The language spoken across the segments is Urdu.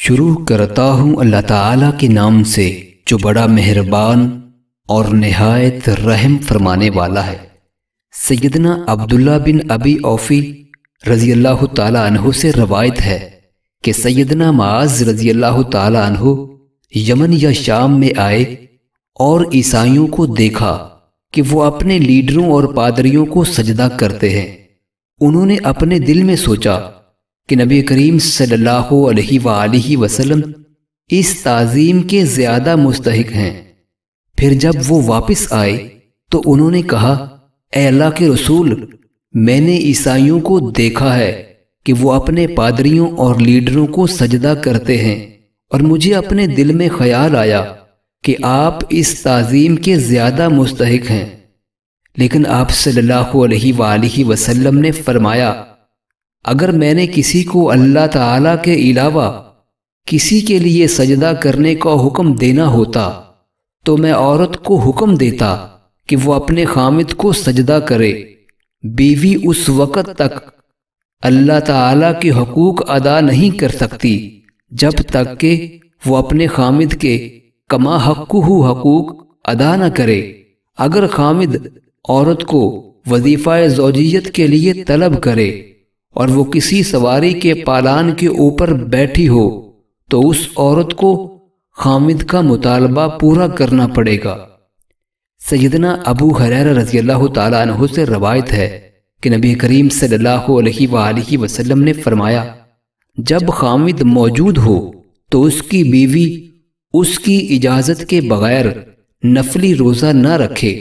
شروع کرتا ہوں اللہ تعالیٰ کے نام سے جو بڑا مہربان اور نہایت رحم فرمانے والا ہے۔ سیدنا عبداللہ بن ابی اوفی رضی اللہ تعالیٰ عنہ سے روایت ہے کہ سیدنا معاذ رضی اللہ تعالیٰ عنہ یمن یا شام میں آئے اور عیسائیوں کو دیکھا کہ وہ اپنے لیڈروں اور پادریوں کو سجدہ کرتے ہیں۔ انہوں نے اپنے دل میں سوچا کہ نبی کریم صلی اللہ علیہ وآلہ وسلم اس تعظیم کے زیادہ مستحق ہیں۔ پھر جب وہ واپس آئے تو انہوں نے کہا، اے اللہ کے رسول، میں نے عیسائیوں کو دیکھا ہے کہ وہ اپنے پادریوں اور لیڈروں کو سجدہ کرتے ہیں، اور مجھے اپنے دل میں خیال آیا کہ آپ اس تعظیم کے زیادہ مستحق ہیں۔ لیکن آپ صلی اللہ علیہ وآلہ وسلم نے فرمایا، اگر میں نے کسی کو اللہ تعالیٰ کے علاوہ کسی کے لیے سجدہ کرنے کا حکم دینا ہوتا تو میں عورت کو حکم دیتا کہ وہ اپنے خامد کو سجدہ کرے۔ بیوی اس وقت تک اللہ تعالیٰ کے حقوق ادا نہیں کر سکتی جب تک کہ وہ اپنے خامد کے کما حقہ حقوق ادا نہ کرے۔ اگر خامد عورت کو وظیفہ زوجیت کے لیے طلب کرے اور وہ کسی سواری کے پالان کے اوپر بیٹھی ہو تو اس عورت کو خامد کا مطالبہ پورا کرنا پڑے گا۔ سیدنا ابو ہریرہ رضی اللہ تعالیٰ عنہ سے روایت ہے کہ نبی کریم صلی اللہ علیہ وآلہ وسلم نے فرمایا، جب خامد موجود ہو تو اس کی بیوی اس کی اجازت کے بغیر نفلی روزہ نہ رکھے،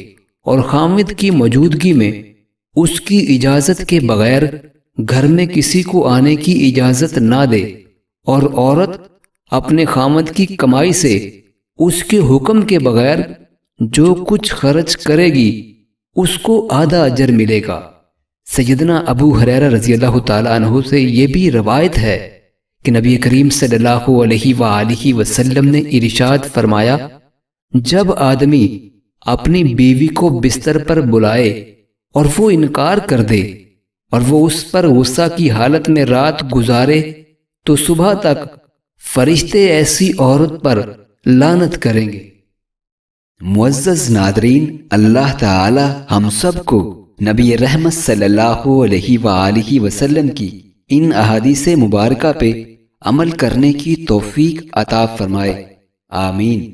اور خامد کی موجودگی میں اس کی اجازت کے بغیر گھر میں کسی کو آنے کی اجازت نہ دے، اور عورت اپنے خامد کی کمائی سے اس کے حکم کے بغیر جو کچھ خرچ کرے گی اس کو آدھا اجر ملے گا۔ سیدنا ابو ہریرہ رضی اللہ تعالیٰ عنہ سے یہ بھی روایت ہے کہ نبی کریم صلی اللہ علیہ وآلہ وسلم نے ارشاد فرمایا، جب آدمی اپنی بیوی کو بستر پر بلائے اور وہ انکار کر دے اور وہ اس پر غصہ کی حالت میں رات گزارے تو صبح تک فرشتے ایسی عورت پر لعنت کریں گے۔ معزز ناظرین، اللہ تعالی ہم سب کو نبی رحمت صلی اللہ علیہ وآلہ وسلم کی ان احادیث مبارکہ پہ عمل کرنے کی توفیق عطا فرمائے، آمین۔